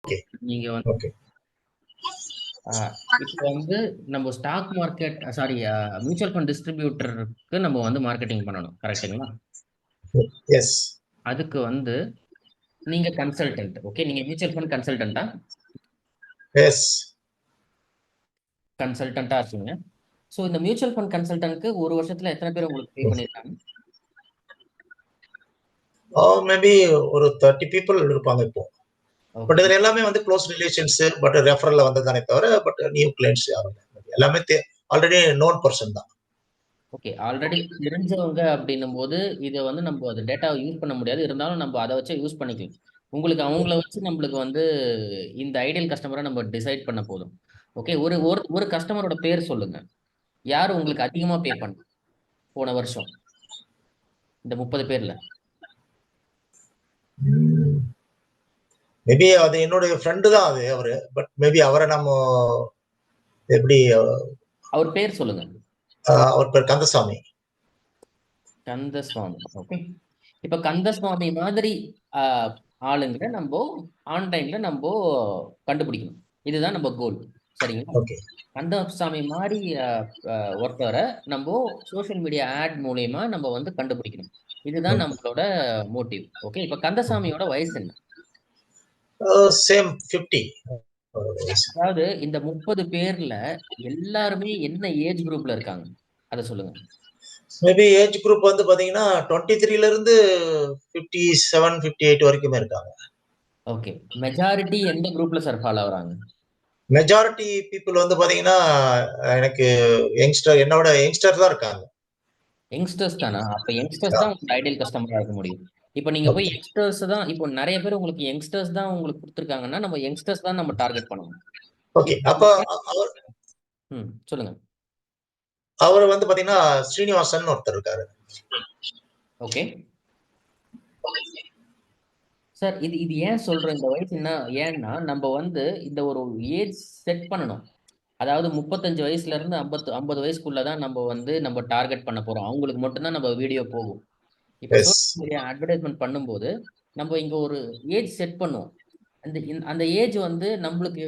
Okay. நீங்க வந்து okay. இப்போ வந்து நம்ம ஸ்டாக் மார்க்கெட் மியூச்சுவல் ஃபண்ட் டிஸ்ட்ரிபியூட்டருக்கு நம்ம வந்து மார்க்கெட்டிங் பண்ணணும். கரெக்ட்டுங்களா? எஸ். அதுக்கு வந்து நீங்க கன்சல்டன்ட். ஓகே. நீங்க மியூச்சுவல் ஃபண்ட் கன்சல்டன்ட்டா? எஸ். கன்சல்டன்ட்டா இருக்கீங்க. ஸோ இந்த மியூச்சுவல் ஃபண்ட் கன்சல்டன்ட்க்கு ஒரு வருஷத்துல எத்தன பேர் உங்களுக்கு பே பண்ணியிருக்காங்க? மேபி ஒரு 30 பீப்பிள் இருப்பாங்க இப்போ. But okay. இதுல எல்லாமே வந்து க்ளோஸ் ரிலேஷன்ஸ், பட் ரெஃபரல்ல வந்ததுதானே தவிர, பட் நியூ கிளையண்ட்ஸ் யாரும் இல்ல. எல்லாமே ஆல்ரெடி நோன் பெர்சன் தான். ஓகே. ஆல்ரெடி தெரிஞ்சவங்க அப்படின்னும்போது, இத வந்து நம்ம அந்த டேட்டாவ யூஸ் பண்ண முடியாது. இருந்தாலும் நம்ம அத வச்சே யூஸ் பண்ணிக்கலாம். உங்களுக்கு அவங்கள வச்சு நம்மளுக்கு வந்து இந்த ஐடியல் கஸ்டமர நம்ம டிசைட் பண்ண போதும். ஓகே. ஒரு ஒரு ஒரு கஸ்டமரோட பேர் சொல்லுங்க. யாரு உங்களுக்கு அதிகமா பே பண்ணா? போன வருஷம். இந்த 30 பேர்ல. மேபி அது என்னுடைய ஃப்ரெண்டு தான் அது அவரு. பட் மேபி அவர நம்ம எப்படி அவர் பேர் சொல்லுங்க. அவர் பேர் கந்தசாமி. கந்தசுவாமி. ஓகே. இப்ப கந்தசுவாமி மாதிரி அ ஆளுங்கள நம்போ ஆன்லைன்ல நம்போ கண்டுபிடிக்கணும். இதுதான் நம்ம கோல். சரிங்களா? ஓகே. கந்தசாமி மாரி அ அ ஒருத்தர நம்போ சோசியல் மீடியா ஆட் மூலியமா நம்ம வந்து கண்டுபிடிக்கணும். இதுதான் ஓகே. நம்மளோட மோட்டிவ். ஓகே. இப்ப கந்தசாமியோட வயசு என்ன? சேம் 50. அதாவது இந்த 30 பேர்ல எல்லாருமே என்ன ஏஜ் குரூப்ல இருக்காங்க? அத சொல்லுங்க. மேபி ஏஜ் குரூப் வந்து பாத்தீங்கன்னா 23ல இருந்து 57, 58 வரைக்குமே இருக்காங்க. ஓகே. மெஜாரிட்டி எந்த குரூப்ல சார் ஃபாலோ ஆகுறாங்க? மெஜாரிட்டி பீப்புள் வந்து பாத்தீங்கன்னா, எனக்கு என்னோட யங்ஸ்டர் தான் இருக்காங்க. யங்ஸ்டர்ஸ் தானா? அப்ப யங்ஸ்டர்ஸ் தான் உங்களுக்கு ஐடியல் கஸ்டமரா இருக்க முடியும். இப்ப நீங்க போய் ஓகே. யங்ஸ்டர்ஸ் தான் இப்போ நெறைய பேர் உங்களுக்கு யங்ஸ்டர்ஸ் தான் உங்களுக்கு குடுத்துருக்காங்கன்னா, நம்ம யங்ஸ்டர்ஸ் தான் நம்ம டார்கெட் பண்ணணும். ஓகே. இப்போ அப்ப அவர் சொல்லுங்க. அவரு வந்து பாத்தீங்கன்னா, ஸ்ரீனிவாசன் ஒருத்தர் இருக்காரு. ஓகே. சார் இது இது ஏன் சொல்றேன் இந்த வயசு ஏன்னா, நம்ப வந்து இந்த ஒரு ஏஜ் செட் பண்ணணும். அதாவது 35 வயசுல இருந்து 50 வயசுக்குள்ள தான் நம்ப வந்து நம்ம டார்கெட் பண்ண போறோம். அவங்களுக்கு மட்டும் தான் நம்ம வீடியோ போகும். இப்ப எஸ். சோசியல் மீடியா அட்வர்டைஸ்மென்ட் பண்ணும்போது, நம்ம இங்க ஒரு ஏஜ் செட் பண்ணுவோம். அந்த ஏஜ் வந்து நம்மளுக்கு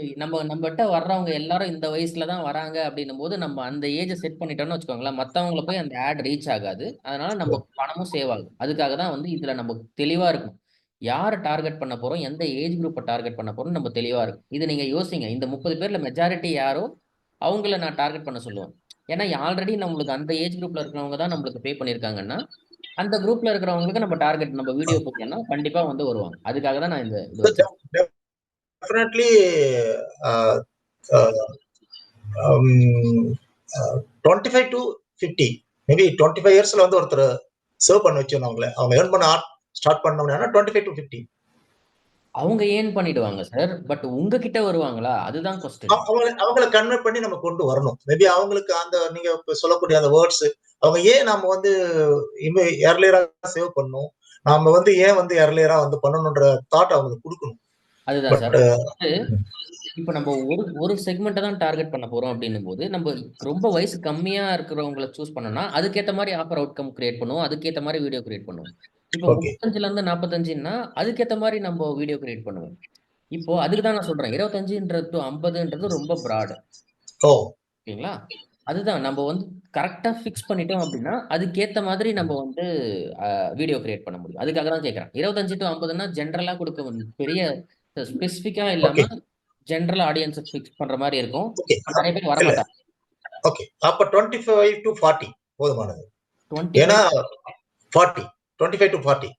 நம்மட்ட வர்றவங்க எல்லாரும் இந்த வயசுல தான் வராங்க அப்படின்னும்போது, நம்ம அந்த ஏஜ செட் பண்ணிட்டோம்னு வச்சுக்கோங்களேன், மத்தவங்கள போய் அந்த ஆட் ரீச் ஆகாது. அதனால நம்ம பணமும் சேவ் ஆகும். அதுக்காக தான் வந்து இதுல நம்ம தெளிவா இருக்கணும். யார டார்கெட் பண்ண போறோம்? எந்த ஏஜ் குரூப்ப டார்கெட் பண்ண போறோம்னு நம்ம தெளிவா இருக்கணும். இத நீங்க யோசிங்க. இந்த 30 பேர்ல மெஜாரிட்டி யாரோ, அவங்கள நான் டார்கெட் பண்ண சொல்லுவேன். ஏன்னா ஆல்ரெடி நம்மளுக்கு அந்த ஏஜ் குரூப்ல இருக்கிறவங்க தான் நம்மளுக்கு பே பண்ணியிருக்காங்கன்னா, அந்த குரூப்ல இருக்கிறவங்களுக்கு நம்ம டார்கெட் நம்ம வீடியோ போட்டோம்னா, கண்டிப்பா வந்து வருவாங்க. அதுக்காக தான் நான் இது வச்சிருக்கேன். Definitely uh uh um uh 25 to 50 maybe 25 இயர்ஸ்ல வந்து ஒருத்தர சர்வ் பண்ண வச்சிரணும் அவங்கள. அவங்க ஏர்ன் பண்ண ஸ்டார்ட் பண்ணோம்னா 25 டூ 50. அவங்க ஏர்ன் பண்ணிடுவாங்க சார். பட் உங்ககிட்ட வருவாங்களா? அதுதான் கொஸ்டின். அவங்கள கன்வெர்ட் பண்ணி நம்ம கொண்டு வரணும். மேபி அவங்களுக்கு அந்த நீங்க இப்ப சொல்லக்கூடிய அந்த வேர்ட்ஸ் அவங்க ஏன் நாம வந்து ஏர்லியரா சேவ் பண்ணணும். நாம வந்து ஏன் வந்து ஏர்லியரா வந்து பண்ணணும்ன்ற தாட் அவங்களுக்கு குடுக்கணும். அதுதான் பட் சார். இப்ப நம்ம ஒரு செக்மெண்ட்ட தான் டார்கெட் பண்ண போறோம் அப்டின்னும்போது, நம்ம ரொம்ப வயசு கம்மியா இருக்கிறவங்கள சூஸ் பண்ணோம்னா, அதுக்கேத்த மாரி ஆஃபர் அவுட்கம் கிரியேட் பண்ணுவோம். அதுக்கேத்த மாரி வீடியோ கிரியேட் பண்ணுவோம். இப்ப ஓகே. 35லருந்து 45ன்னா, அதுக்கேத்த மாரி நம்ம வீடியோ கிரியேட் பண்ணுவோம். இப்போ அதுக்கு தான் நான் சொல்றேன். 25ன்றது டூ 50ன்றது ரொம்ப பிராட். ஓ! ஓகேங்களா? அதுதான் நம்ம வந்து கரெக்ட்டா ஃபிக்ஸ் பண்ணிட்டோம் அப்டின்னா, அதுக்கேத்த மாதிரி நம்ம வந்து வீடியோ கிரியேட் பண்ண முடியும். அதுக்காக தான் கேட்கிறேன். 25 டூ 50ன்னா ஜெனரலா பெரிய ஸ்பெசிஃபிக்கா ஓகே. இல்லாம ஜெனரல் ஆடியன்ஸ ஃபிக்ஸ் பண்ற மாரி இருக்கும். ஓகே. நெறைய பேர் இல்ல. வரமாட்டாங்க. ஓகே. அப்ப 25 டூ 40 போதுமானது. ஏன்னா 25 40 25 டூ 40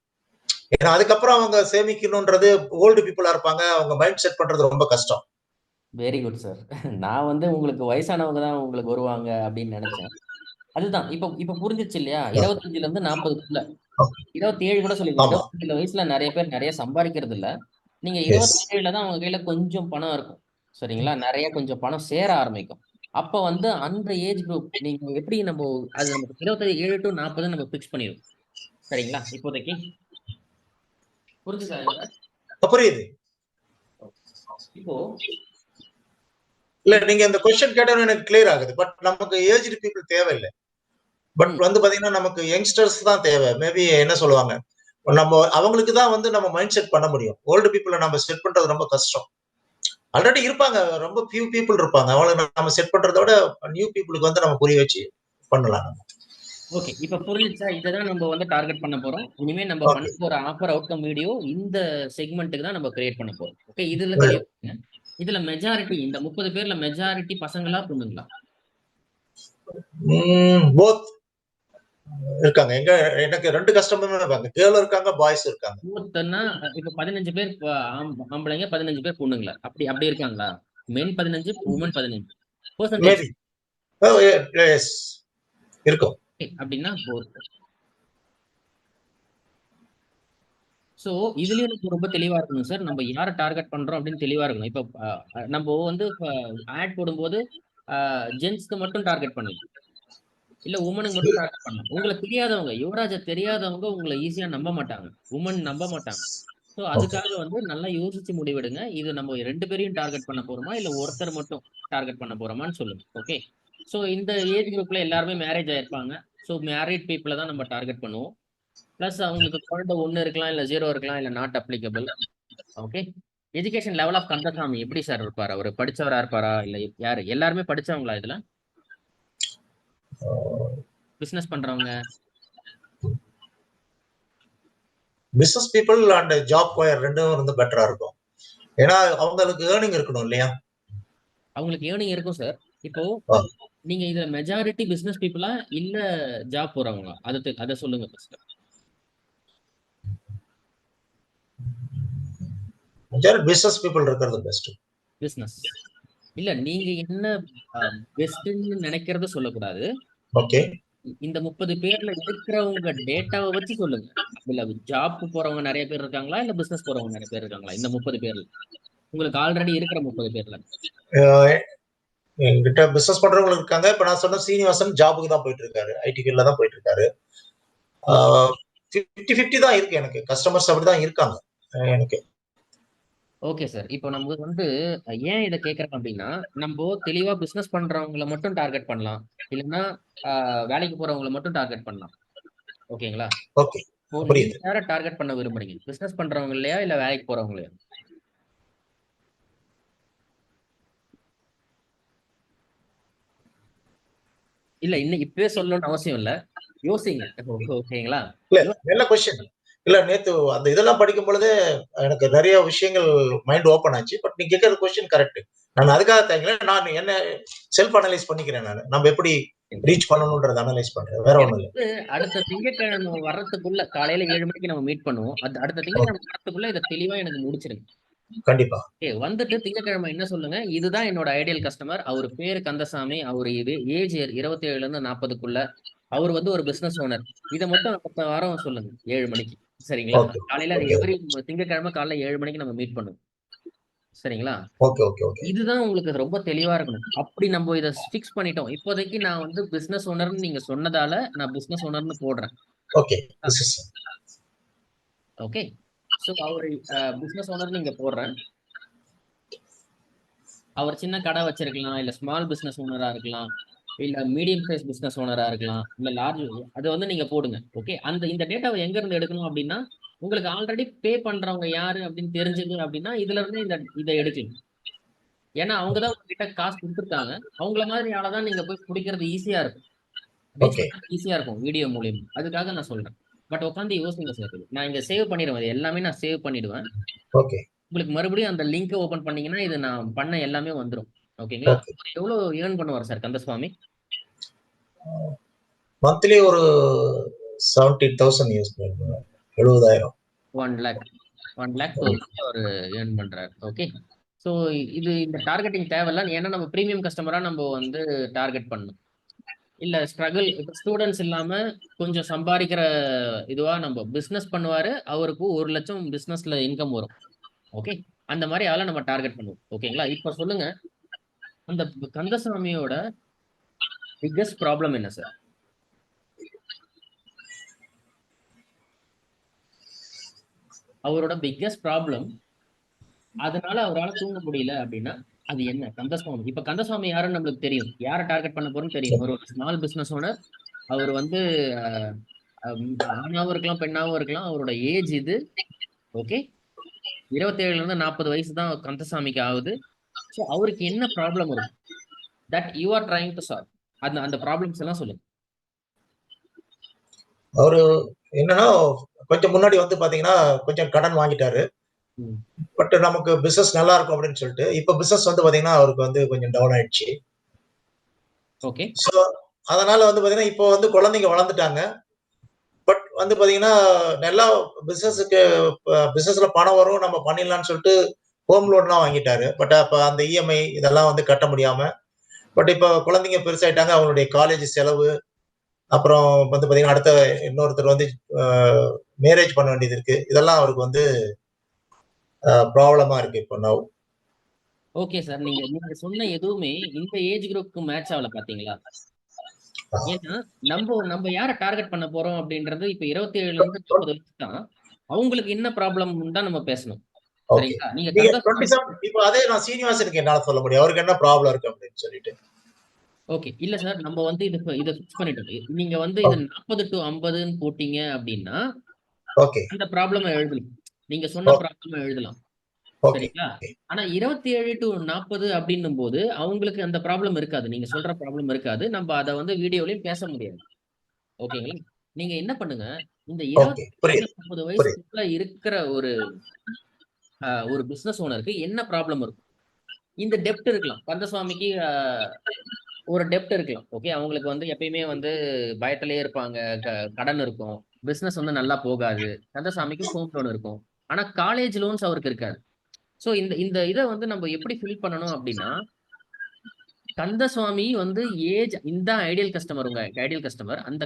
ஏன்னா அதுக்கப்புறம் அவங்க சேமிக்கணும்ன்றது ஓல்டு பீப்பிளா இருப்பாங்க. அவங்க மைண்ட் செட் பண்றது ரொம்ப கஷ்டம். Very good sir. நான் வந்து உங்களுக்கு வயசானவங்க தான் உங்களுக்கு வருவாங்க அப்டின்னு நெனச்சேன். அதுதான். இப்ப இப்ப புரிஞ்சிருச்சு இல்லையா? 25லருந்து 40க்குள்ள. 27 கூட சொல்லிக்கலாம். ஆமா. 27 வயசுல நெறைய பேர் நெறைய சம்பாரிக்கிறது இல்ல. நீங்க எஸ். 27ல தான் அவங்க கையில கொஞ்சம் பணம் இருக்கும். சரிங்களா? நெறைய கொஞ்சம் பணம் சேர ஆரம்பிக்கும். அப்ப வந்து அந்த ஏஜ் குரூப் நீங்க எப்படி அது நமக்கு 27 டூ 40 நம்ம பிக்ஸ் பண்ணிருவோம். சரிங்களா? இப்போதைக்கு. புரிஞ்சுதா சார்? புரியுது. இப்போ இல்ல இப் நீங்க இந்த கொஸ்டின் கேட்டோனே எனக்கு கிளியர் ஆகுது. பட் நமக்கு ஏஜ்டு பீப்பிள் தேவையில்ல. பட் ம். வந்து பாத்தீங்கன்னா, நமக்கு யங்ஸ்டர்ஸ் தான் தேவை. மேபி என்ன சொல்லுவாங்க? நம்ம அவங்களுக்கு தான் வந்து நம்ம மைண்ட் செட் பண்ண முடியும். ஓல்டு பீப்பிள நம்ம செட் பண்றது ரொம்ப கஷ்டம். ஆல்ரெடி இருப்பாங்க. ரொம்ப ஃபியூ பீப்புள் இருப்பாங்க. அவங்கள நம்ம செட் பண்றத விட நியூ பீப்புளுக்கு வந்து நம்ம புரிய வச்சு பண்ணலாம். ஓகே. இப்ப புரிஞ்சுச்சா? இததான் நம்ம வந்து டார்கெட் பண்ண போறோம். இனிமே நம்ம ஓகே. பண்ண போற ஆஃபர் அவுட்கம் வீடியோ இந்த செக்மென்ட்க்கு தான் நம்ம கிரியேட் பண்ண போறோம். ஓகே. இதுல வெல் தெளிவா இதுல மெஜாரிட்டி இந்த 30 பேர்ல மெஜாரிட்டி பசங்களா பொண்ணுங்களா? போத் இருக்காங்க. எனக்கு 2 கஸ்டமருமே இருக்காங்க. கேர்ளும் இருக்காங்க, பாய்ஸும் இருக்காங்க. மூத்தன்னா இப்ப 15 பேர் ஆம்பளைங்க, 15 பேர் பொண்ணுங்களா? அப்படி அப்படி இருக்காங்களா? மென் 15, வுமன் 15. Percentage maybe. எஸ் இருக்கும். அப்படின்னா போத். ஸோ இதுலயும் நம்ம ரொம்ப தெளிவா இருக்கணும் சார். நம்ம யார டார்கெட் பண்றோம் அப்படின்னு தெளிவா இருக்கணும். இப்ப நம்ம வந்து ஆட் போடும்போது ஜென்ஸ்க்கு மட்டும் டார்கெட் பண்ணலாம். இல்ல வுமனுக்கு மட்டும் டார்கெட் பண்ணலாம். உங்களுக்கு தெரியாதவங்க, யுவராஜ தெரியாதவங்க உங்கள ஈஸியா நம்ப மாட்டாங்க. வுமன் நம்ப மாட்டாங்க. So okay. அதுக்காக வந்து நல்லா யோசிச்சு முடிவெடுங்க. இது நம்ம 2 பேரையும் டார்கெட் பண்ண போறோமா? இல்ல ஒருத்தர் மட்டும் டார்கெட் பண்ண போறோமான்னு சொல்லுங்க. ஓகே. ஸோ இந்த ஏஜ் குரூப்ல எல்லாருமே மேரேஜ் ஆயிருப்பாங்க. ஸோ மேரிட் பீப்பிள தான் நம்ம டார்கெட் பண்ணுவோம். பிளஸ் அவங்களுக்கு குழந்தை 1 இருக்கலாம், இல்ல 0 இருக்கலாம், இல்ல not applicable. Okay. Education level of Kandasamy எப்படி சார் இருப்பாரு? அவரு படிச்சவரா இருப்பாரா? இல்ல யாரு? எல்லாருமே படிச்சவங்களா இதுல? பிசினஸ் பண்றவங்க? Business people and job quire 2ம் வந்து பெட்டரா இருக்கும். ஏன்னா அவங்களுக்கு ஏர்னிங் இருக்கணும் இல்லையா? அவங்களுக்கு ஏர்னிங் இருக்கும் சார். இப்போ ஆ. நீங்க இதுல மெஜாரிட்டி பிசினஸ் பீப்புளா இல்ல ஜாப் போறவங்களா? அத சொல்லுங்க ஃபர்ஸ்ட். மெஜாரிட்டி பிசினஸ் பீப்புள் இருக்கிறது பெஸ்ட். பிசினஸ். இல்ல நீங்க என்ன பெஸ்ட்ன்னு நினைக்கிறத சொல்லக்கூடாது. ஓகே. இந்த 30 பேர்ல இருக்கிறவங்க டேட்டாவை வச்சு சொல்லுங்க. இல்ல ஜாப் போறவங்க நிறைய பேர் இருக்காங்களா? இல்ல பிசினஸ் போறவங்க நிறைய பேர் இருக்காங்களா? இந்த 30 பேர்ல. உங்களுக்கு ஆல்ரெடி இருக்கிற 30 பேர்ல. என்கிட்ட பிசினஸ் பண்றவங்க இருக்காங்க. இப்ப நான் சொன்ன சீனிவாசன் ஜாபுக்கு தான் போயிட்டு இருக்காரு. ஐடி ஃபீல்ட்ல தான் போயிட்டு இருக்காரு. ஓகே. 50-50 தான் இருக்கு எனக்கு. கஸ்டமர்ஸ் அப்படிதான் இருக்காங்க எனக்கு. Okay sir. இப்போ நம்ம வந்து ஏன் இதை கேட்கறோம் அப்படின்னா, நம்ம தெளிவா பிசினஸ் பண்றவங்கள மட்டும் டார்கெட் பண்ணலாம். இல்லைன்னா வேலைக்கு போறவங்கள மட்டும் டார்கெட் பண்ணலாம். ஓகேங்களா? ஓகே. இப்போ நீங்க புரியுது. யார டார்கெட் பண்ண விரும்புறீங்க? பிசினஸ் பண்றவங்க இல்லையா? இல்ல வேலைக்கு போறவங்களையா? இல்ல இன்னும் இப்பவே சொல்லணும்னு அவசியம் இல்ல. யோசிங்க. ஓகேங்களா? இல்ல யோ நல்ல கொஸ்டின். இல்ல நேத்து அந்த இதெல்லாம் படிக்கும் பொழுதே எனக்கு நிறைய விஷயங்கள் மைண்ட் ஓப்பன் ஆச்சு. பட் நீங்க கேட்கிற கொஸ்டின் கரெக்ட். நான் அதுக்காக தேங்கல. நான் என்ன செல்ஃப் அனலைஸ் பண்ணிக்கிறேன் நானு. நம்ம எப்படி ரீச் பண்ணணும்ன்றத அனலைஸ் பண்றேன். வேற ஒண்ணும் எனக்கு இல்ல. வந்து அடுத்த திங்கட்கிழமை வர்றதுக்குள்ள காலையில 7 மணிக்கு நம்ம மீட் பண்ணுவோம். அடுத்த திங்கட்கிழமை வர்றதுக்குள்ள இத தெளிவா எனக்கு முடிச்சிருங்க. கண்டிப்பா. ஓகே. வந்துட்டு திங்கட்கிழமை என்ன சொல்லுங்க, இதுதான் என்னோட ஐடியல் கஸ்டமர். அவரு பேரு கந்தசாமி. அவரு இது ஏஜ் 27ல இருந்து 40க்குள்ள. அவர் வந்து ஒரு பிசினஸ் ஓனர். இத மட்டும் அடுத்த வாரம் சொல்லுங்க 7 மணிக்கு. சரிங்களா? ஓகே. காலையில ஓகே. எவ்ரி திங்கட்கிழமை காலையில 7 மணிக்கு நம்ம மீட் பண்ணுவோம். சரிங்களா? ஓகே. ஓகே. ஓகே. இதுதான் உங்களுக்கு ரொம்ப தெளிவா இருக்கணும். அப்படி நம்ம இத ஃபிக்ஸ் பண்ணிட்டோம். இப்போதைக்கு நான் வந்து பிசினஸ் ஓனர்ன்னு நீங்க சொன்னதால நான் பிசினஸ் ஓனர்ன்னு போடுறேன். Okay. This is okay. So அவரு பிசினஸ் ஓனர்ன்னு இங்க போடுறேன். அவர் சின்ன கடை வச்சிருக்கலாம், இல்ல ஸ்மால் பிசினஸ் ஓனரா இருக்கலாம், இல்ல மீடியம் சைஸ் பிசினஸ் ஓனரா இருக்கலாம், இல்ல லார்ஜ். அது வந்து நீங்க போடுங்க. ஓகே. இந்த டேட்டாவை எங்க இருந்து எடுக்கணும் அப்படின்னா, உங்களுக்கு ஆல்ரெடி பே பண்றவங்க யாரு அப்படின்னு தெரிஞ்சது அப்படின்னா, இதுல இருந்து இத எடுக்கலாம். ஏன்னா அவங்க தான் உங்ககிட்ட காசு கொடுத்துருக்காங்க. அவங்கள மாதிரி ஆளை தான் நீங்க போய் பிடிக்கிறது ஈஸியா இருக்கும். Reach okay. பண்றது ஈஸியா இருக்கும் வீடியோ மூலியமா. அதுக்காக நான் சொல்றேன். பட் உட்காந்து யோசிங்க சார். நான் இங்க சேவ் பண்ணிடுவேன். இது எல்லாமே நான் சேவ் பண்ணிடுவேன். ஓகே. உங்களுக்கு மறுபடியும் அந்த லிங்க் ஓபன் பண்ணீங்கன்னா, இது நான் பண்ண எல்லாமே வந்துரும். ஓகேங்களா? ஓகே. எவ்வளவு ஏர்ன் பண்ணுவார் சார் கந்தசுவாமி? மந்த்லி ஒரு 70,000 யூஸ் பண்ணுவேன். 70,000. 1 லேக் 1 லேக் per month அவரு ஏர்ன் பண்றாரு. ஓகே. ஸோ இந்த டார்கெட்டிங் தேவையில்ல. ஏன்னா நம்ம பிரீமியம் கஸ்டமரா நம்ம வந்து டார்கெட் பண்ணணும். இல்ல ஸ்ட்ரகிள் இப்ப ஸ்டூடண்ட்ஸ் இல்லாம கொஞ்சம் சம்பாதிக்கிற இதுவா நம்ம பிசினஸ் பண்ணுவாரு. அவருக்கு 1 லட்சம் பிசினஸ்ல இன்கம் வரும். ஓகே. அந்த மாதிரி ஆள நம்ம டார்கெட் பண்ணுவோம். ஓகேங்களா? இப்ப சொல்லுங்க. அந்த கந்தசாமியோட பிக்கஸ்ட் ப்ராப்ளம் என்ன சார்? அவரோட பிக்கஸ்ட் ப்ராப்ளம் அதனால அவரால தூங்க முடியல அப்படின்னா, அது என்ன? கந்தசுவாமி. இப்ப கந்தசுவாமி யாருன்னு நம்மளுக்கு தெரியும். யார டார்கெட் பண்ண போறோம்னு தெரியும். அவர் ஒரு ஸ்மால் பிசினஸ் ஓனர். அவர் வந்து அ ஆணாவும் இருக்கலாம், பெண்ணாவும் இருக்கலாம். அவரோட ஏஜ் இது. ஓகே. 27ல இருந்து 40 வயசு தான் கந்தசாமிக்கு ஆகுது. ஸோ அவருக்கு என்ன ப்ராப்ளம் இருக்கும் that you are trying to solve? அந்த அந்த ப்ராப்ளம்ஸ் எல்லாம் சொல்லுங்க. அவரு என்னன்னா, கொஞ்சம் முன்னாடி வந்து பாத்தீங்கன்னா, கொஞ்சம் கடன் வாங்கிட்டாரு. ம். பட் நமக்கு பிசினஸ் நல்லா இருக்கும் அப்படின்னு சொல்லிட்டு, இப்ப பிசினஸ் வந்து பாத்தீங்கன்னா, அவருக்கு வந்து கொஞ்சம் டவுன் ஆயிடுச்சு. ஓகே. ஸோ, அதனால வந்து பாத்தீங்கன்னா, இப்போ வந்து குழந்தைங்க வளர்ந்துட்டாங்க. பட் வந்து பாத்தீங்கன்னா, நல்லா பிசினஸ்க்கு பிசினஸ்ல பணம் வரும், நம்ம பண்ணிடலாம்னு சொல்லிட்டு ஹோம் லோன்லாம் வாங்கிட்டாரு. பட் அப்ப அந்த இஎம்ஐ இதெல்லாம் வந்து கட்ட முடியாம, பட் இப்ப குழந்தைங்க பெருசாயிட்டாங்க. அவங்களுடைய காலேஜ் செலவு, அப்புறம் வந்து பாத்தீங்கன்னா, அடுத்த இன்னொருத்தர் வந்து அ மேரேஜ் பண்ண வேண்டியது இருக்கு. இதெல்லாம் அவருக்கு வந்து ப்ராப்ளமா இருக்கு இப்போ நவ். Okay sir. நீங்க நீங்க சொன்ன எதுவுமே இந்த ஏஜ் குரூப்க்கு மேட்ச் ஆகல பாத்தீங்களா? ஏன்னா நம்ம யார டார்கெட் பண்ண போறோம் அப்படின்றது இப்ப 27ல இருந்து 30 வயசு தான். அவங்களுக்கு என்ன ப்ராப்ளம் தான் நம்ம பேசணும். ஓகே. சரிங்களா? நீங்க நீங்க கந்தசாமி 27 இப்ப அதே நான் சீனிவாசனுக்கு என்னால சொல்ல முடியும். அவருக்கு என்ன ப்ராப்ளம் இருக்கு அப்படின்னு சொல்லிட்டு. ஓகே. இல்ல சார், நம்ம வந்து இத ஃபிக்ஸ் பண்ணிட்டோம். நீங்க வந்து இத ஓகே, 40 டூ 50ன்னு போட்டீங்க அப்படின்னா, ஓகே, அந்த ப்ராப்ளம எழுதலாம். நீங்க சொன்ன ஓகே, ப்ராப்ளம எழுதலாம். ஓகே. சரிங்களா? ஆனா 27 டூ 40 அப்படின்னும்போது, அவங்களுக்கு அந்த ப்ராப்ளம் இருக்காது. நீங்க சொல்ற ப்ராப்ளம் இருக்காது. நம்ம அத வந்து வீடியோலயும் பேச முடியாது. ஓகேங்களா? நீங்க என்ன பண்ணுங்க, இந்த ஓகே. புரியுது, 27 30 புரியுது. வயசுக்குள்ள இருக்கிற ஒரு பிசினஸ் ஓனருக்கு என்ன ப்ராப்ளம் இருக்கும்? இந்த டெப்ட் இருக்கலாம். கந்தசுவாமிக்கு ஒரு டெப்ட் இருக்கலாம். ஓகே. அவங்களுக்கு வந்து எப்பயுமே வந்து பயத்திலேயே இருப்பாங்க. கடன் இருக்கும். பிசினஸ் வந்து நல்லா போகாது. கந்தசாமிக்கு ஹோம் லோன் இருக்கும். ஆனா காலேஜ் லோன்ஸ் அவருக்கு இருக்காது. சோ இந்த இந்த இத வந்து நம்ம எப்படி ஃபில் பண்ணணும் அப்படின்னா, கந்தசுவாமி வந்து இந்த ஐடியல் கஸ்டமர் உங்க ஐடியல் கஸ்டமர். அந்த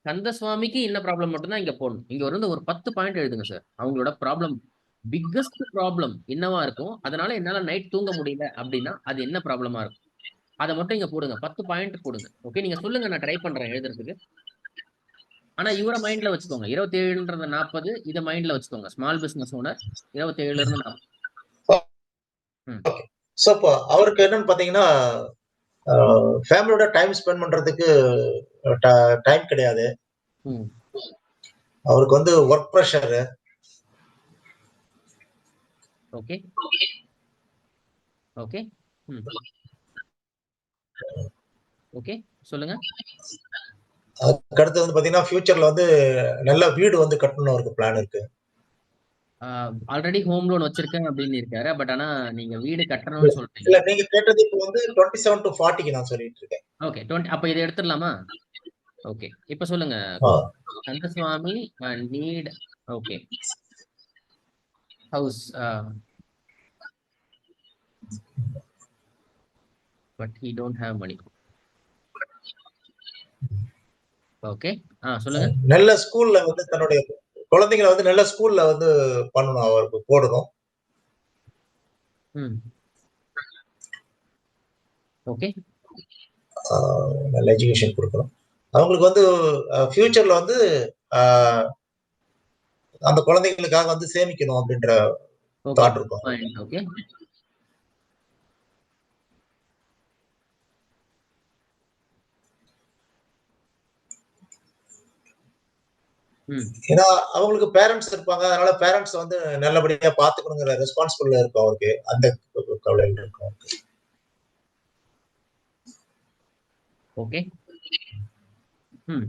கந்தசுவாமிக்கு என்ன ப்ராப்ளம் மட்டும் தான் இங்க போடணும். இங்க வந்து ஒரு 10 பாயிண்ட் எழுதுங்க சார். அவங்களோட ப்ராப்ளம் பிக்கஸ்ட் ப்ராப்ளம் என்னவா இருக்கும்? அதனால என்னால நைட் தூங்க முடியல அப்படின்னா, அது என்ன ப்ராப்ளமா இருக்கும்? அத மட்டும் இங்க போடுங்க. 10 பாயிண்ட் போடுங்க. ஓகே. நீங்க சொல்லுங்க, நான் ட்ரை பண்றேன் எழுதுறதுக்கு. ஆனா இவர மைண்ட்ல வச்சுக்கோங்க. 27ன்றத 40 இத மைண்ட்ல வச்சுக்கோங்க. ஸ்மால் பிசினஸ் ஓனர் 27ல இருந்து 40. ம். ஓகே. சோ, இப்போ அவருக்கு என்னன்னு பாத்தீங்கன்னா, அ ஃபேமிலியோட டைம் ஸ்பெண்ட் பண்றதுக்கு ட டைம் கிடையாது. ம். அவருக்கு வந்து வொர்க் பிரஷரு. ஓகே. ஓகே. ம். ஓகே. சொல்லுங்க. அதுக்கடுத்து வந்து பாத்தீங்கன்னா, ஃபியூச்சர்ல வந்து நல்ல வீடு வந்து கட்டணும்னு அவருக்கு பிளான் இருக்கு. ஆல்ரெடி ஹோம் லோன் வச்சிருக்கேன் அப்படின்னு இருக்காரு. பட் ஆனா நீங்க வீடு கட்டணும்னு சொல்றீங்க. இல்ல நீங்க கேட்டது இப்போ வந்து 27 டூ 40க்கு நான் சொல்லிட்டு இருக்கேன். ஓகே. 20 அப்ப இத எடுத்துடலாமா? ஓகே. இப்ப சொல்லுங்க. ஆ. Kandaswamy need okay. House but he don't have money. Okay. சொல்லுங்க. நல்ல ஸ்கூல்ல வந்து தன்னுடைய குழந்தைங்கள வந்து நல்ல ஸ்கூல்ல வந்து பண்ணணும் அவருக்கு போடணும். ம். ஓகே. ஆ நல்ல எஜுகேஷன் குடுக்கணும். அவங்களுக்கு வந்து ஃபியூச்சர்ல வந்து அ அந்த குழந்தைகளுக்காக வந்து சேமிக்கணும் அப்படின்ற ஓகே. தாட் இருக்கும் அவருக்கு. பாயிண்ட். ஓகே. ம். ஏன்னா அவங்களுக்கு பேரண்ட்ஸ் இருப்பாங்க. அதனால பேரண்ட்ஸ் வந்து நல்லபடியா பார்த்துக்கணுங்கிற ரெஸ்பான்சிபிள் இருக்கும் அவருக்கு. அந்த கவலைகள் இருக்கும். ஓகே. ம்.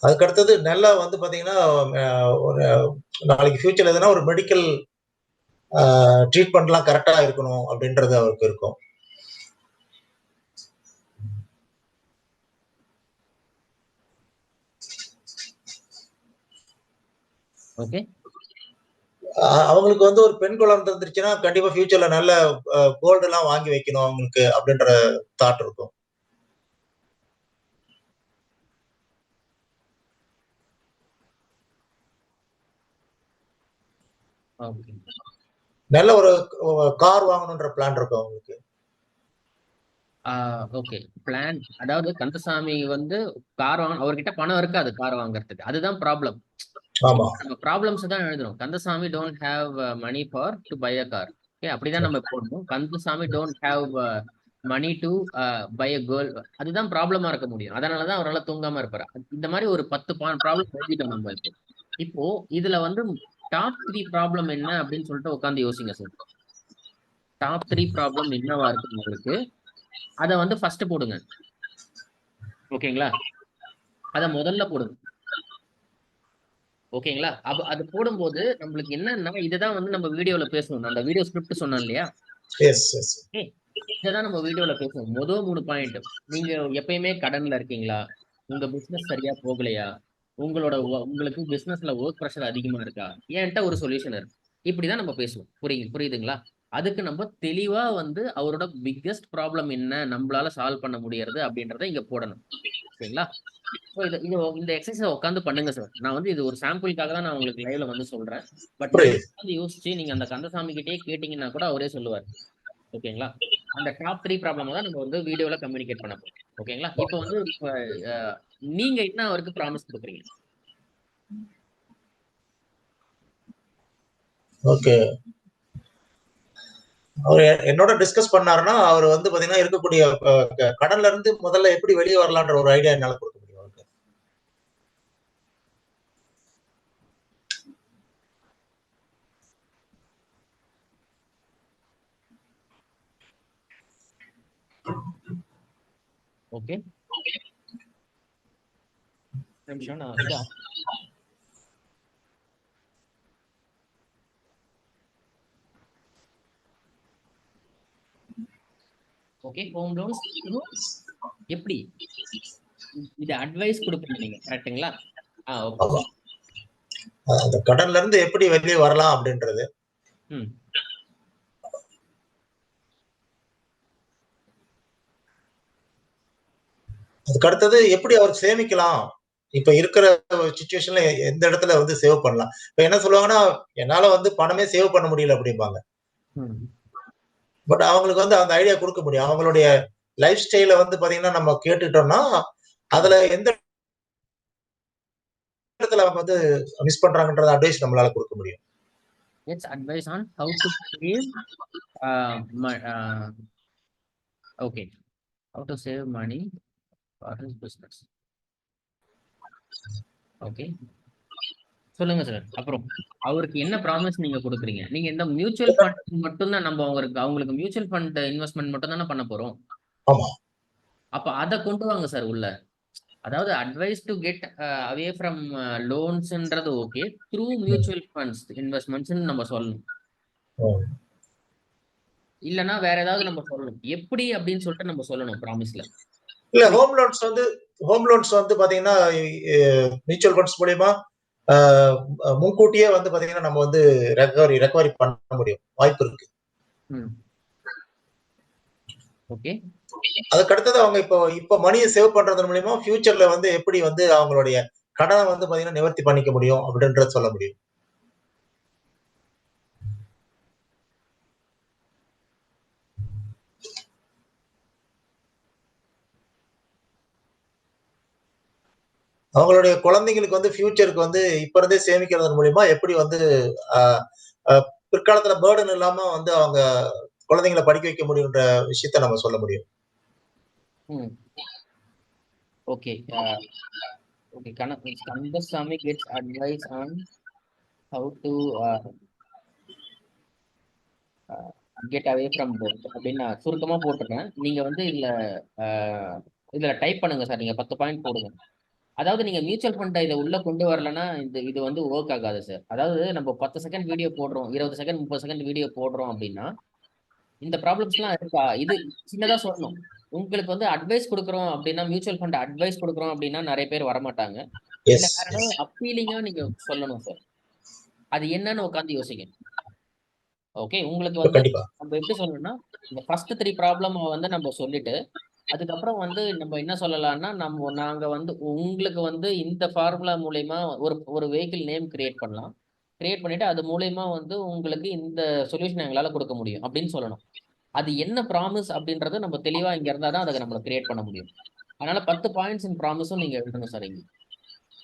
அதுக்கு அடுத்தது நல்லா வந்து பார்த்தீங்கன்னா, ஒரு நாளைக்கு ஃபியூச்சர்ல எதுனா ஒரு மெடிக்கல் ட்ரீட்மெண்ட்லாம் கரெக்ட்டா இருக்கணும் அப்படின்றது அவருக்கு இருக்கும். ஓகே. அவங்களுக்கு வந்து ஒரு பெண் குழந்தை இருந்துருச்சுன்னா, கண்டிப்பா ஃபியூச்சர்ல நல்ல கோல்டுலாம் வாங்கி வைக்கணும் அவங்களுக்கு அப்படின்ற தாட் இருக்கும். ஓகே. நல்ல ஒரு கார் வாங்கணுன்ற பிளான் இருக்கும் அவங்களுக்கு. ஓகே. பிளான் அதாவது கந்தசாமி வந்து கார் அவர்கிட்ட பணம் இருக்காது கார் வாங்குறதுக்கு. அதுதான் ப்ராப்ளம். ஆமா. நம்ம ப்ராப்ளம்ஸ் தான் எழுதுறோம். Kandasamy don't have money for to buy a car. Okay. அப்படிதான் நம்ம போடணும். Kandasamy don't have money to buy a girl. அதுதான் ப்ராப்ளமா இருக்க முடியும். அதனால தான் அவரால தூங்காம இருப்பாரு. இந்த மாதிரி ஒரு 10 ப்ராப்ளம் எழுதிட்டோம் நம்ம இப்போ. இப்போ இதுல வந்து டாப் 3 ப்ராப்ளம் என்ன அப்படின்னு சொல்லிட்டு உட்கார்ந்து யோசிங்க சார். டாப் 3 ப்ராப்ளம் என்னவா இருக்கு உங்களுக்கு, அதை வந்து ஃபர்ஸ்ட் போடுங்க. ஓகேங்களா? அதை முதல்ல போடுங்க. ஓகேங்களா? அது போடும்போது நம்மளுக்கு என்னன்னா, இதுதான் வந்து நம்ம வீடியோல பேசணும். அந்த வீடியோ ஸ்கிரிப்ட் சொன்னேன் இல்லையா? Yes yes. ஓகே. இததான் நம்ம வீடியோல பேசுவோம். 3 பாயிண்ட். நீங்க எப்பயுமே கடன்ல இருக்கீங்களா? உங்க பிசினஸ் சரியா போகலையா? உங்களுக்கு பிசினஸ்ல வொர்க் பிரஷர் அதிகமா இருக்கா? என்கிட்ட ஒரு சொல்யூஷன் இருக்கு. இப்படிதான் நம்ம பேசுவோம். புரியுதுங்களா? அதுக்கு நம்ம தெளிவா வந்து அவரோட பிக்கெஸ்ட் ப்ராப்ளம் என்ன? நம்மளால சால்வ் பண்ண முடியறது அப்படின்றத இங்க போடணும். ஓகேங்களா? ஸோ இந்த எக்ஸர்சைஸ உட்காந்து பண்ணுங்க சார். நான் வந்து இது ஒரு சாம்பிளுக்காக தான் நான் உங்களுக்கு லைவ்ல வந்து சொல்றேன். பட் நீங்க புரியுது. உட்காந்து யோசிச்சு நீங்க அந்த கந்தசாமி கிட்டயே கேட்டீங்கன்னா கூட அவரே சொல்லுவார். ஓகேங்களா? அந்த டாப் 3 ப்ராப்ளம தான் நம்ம வந்து வீடியோல கம்யூனிகேட் பண்ண போறோம். ஓகேங்களா? இப்ப வந்து அ நீங்க என்ன அவருக்கு ப்ராமிஸ் குடுக்குறீங்க? ஓகே. அவரு என்னோட டிஸ்கஸ் பண்ணாருன்னா, அவரு வந்து பாத்தீங்கன்னா இருக்கக்கூடிய கடன்ல இருந்து முதல்ல எப்படி வெளிய வரலான்ற ஒரு ஐடியா என்னால குடுக்க முடியும் அவருக்கு. ஓகே. ஒரு நிமிஷம் நான் இத ஓகே. ஹோம் லோன்ஸ் எப்படி? இது அட்வைஸ் குடுக்குறீங்க நீங்க. கரெக்ட்டுங்களா? ஓகே. ஆமா. அந்த கடன்ல இருந்து எப்படி வெளிய வரலாம் அப்படின்றது. ம். அதுக்கு அடுத்தது எப்படி அவர் சேமிக்கலாம்? இப்ப இருக்கிற சிச்சுவேஷன்ல எந்த இடத்துல வந்து சேவ் பண்ணலாம்? இப்ப என்ன சொல்லுவாங்கன்னா, என்னால வந்து பணமே சேவ் பண்ண முடியல அப்படிம்பாங்க. ம். பட் அவங்களுக்கு வந்து அந்த ஐடியா குடுக்க முடியும். அவங்களுடைய லைஃப் ஸ்டைல வந்து பாத்தீங்கன்னா, நம்ம கேட்டுட்டோம்னா, ம். அதுல எந்த இடத்துல அவங்க வந்து மிஸ் பண்றாங்கன்றத அட்வைஸ் நம்மளால குடுக்க முடியும். It's advice on how to save uh um uh okay. How to save money for his business. Okay. சொல்லுங்க சார். அப்புறம் அவருக்கு என்ன ப்ராமிஸ் நீங்க குடுக்குறீங்க? நீங்க இந்த மியூச்சுவல் ஃபண்ட் மட்டும் தான் அவங்களுக்கு மியூச்சுவல் ஃபண்ட் இன்வெஸ்ட்மென்ட் மட்டும் தானே பண்ண போறோம். ஆமா. அப்ப அத கொண்டு வாங்க சார் உள்ள. அதாவது advice to get away from லோன்ஸ்ன்றது okay. Through hmm. Mutual funds இன்வெஸ்ட்மென்ட்ஸ்ன்னு நம்ம சொல்லணும். ம். இல்லன்னா வேற ஏதாவது நம்ம சொல்லணும். எப்படி அப்படின்னு சொல்லிட்டு நம்ம சொல்லணும் ப்ராமிஸ்ல. இல்ல புரியுது. ஹோம் லோன்ஸ் வந்து பாத்தீங்கன்னா, மியூச்சுவல் ஃபண்ட்ஸ் மூலியமா அ முன்கூட்டியே வந்து பாத்தீங்கன்னா, நம்ம வந்து ரெக்கவரி பண்ண முடியும். வாய்ப்பு இருக்கு. ம். ஓகே. அதுக்கு அடுத்தது அவங்க இப்போ மணிய சேவ் பண்றது மூலியமா ஃபியூச்சர்ல வந்து எப்படி வந்து அவங்களுடைய கடன வந்து பாத்தீங்கன்னா, நிவர்த்தி பண்ணிக்க முடியும் அப்படின்றத சொல்ல முடியும். அவங்களுடைய குழந்தைங்களுக்கு வந்து ஃபியூச்சருக்கு வந்து இப்ப இருந்தே சேமிக்கிறதன் மூலியமா எப்படி வந்து அ அ பிற்காலத்துல பர்டன் இல்லாம வந்து அவங்க குழந்தைங்கள படிக்க வைக்க முடியுன்ற விஷயத்த நம்ம சொல்ல முடியும். ம். Okay. Okay. Kandasamy gets advice on how to get away from debt அப்படின்னு நான் சுருக்கமா போட்டுருக்கேன். நீங்க வந்து அ இதுல டைப் பண்ணுங்க சார். நீங்க 10 பாயிண்ட் போடுங்க. அதாவது நீங்க மியூச்சுவல் ஃபண்ட இத உள்ள கொண்டு வரலன்னா, இது வந்து வொர்க் ஆகாது சார். அதாவது நம்ம 10 செகண்ட் வீடியோ போடுறோம். 20 செகண்ட், 30 செகண்ட் வீடியோ போடுறோம் அப்படின்னா, இந்த ப்ராப்ளம்ஸ்லாம் இருக்கா? இது சின்னதா சொல்லணும். உங்களுக்கு வந்து அட்வைஸ் குடுக்குறோம் அப்படின்னா, மியூச்சுவல் ஃபண்ட் அட்வைஸ் குடுக்குறோம் அப்படின்னா நெறைய பேர் வரமாட்டாங்க. இல்ல எஸ், வேற எஸ். ஏதாவது அப்பீலிங்கா நீங்க சொல்லணும் சார். அது என்னன்னு உட்காந்து யோசிங்க. ஓகே. உங்களுக்கு வந்து கண்டிப்பா. நம்ம எப்படி சொல்லணும்னா, இந்த ஃபர்ஸ்ட் 3 ப்ராப்ளம வந்து நம்ம சொல்லிட்டு, அதுக்கப்புறம் வந்து நம்ம என்ன சொல்லலாம்னா, நாங்க வந்து உங்களுக்கு வந்து இந்த ஃபார்முலா மூலியமா ஒரு ஒரு வெஹிக்கிள் நேம் கிரியேட் பண்ணலாம். கிரியேட் பண்ணிட்டு அது மூலியமா வந்து உங்களுக்கு இந்த சொல்யூஷன் எங்களால குடுக்க முடியும் அப்படின்னு சொல்லணும். அது என்ன ப்ராமிஸ் அப்படின்றத நம்ம தெளிவா இங்க இருந்தா தான் அத நம்மள கிரியேட் பண்ண முடியும். அதனால 10 பாயிண்ட்ஸ் இன் ப்ராமிஸும் நீங்க எழுதணும் சார் இங்க.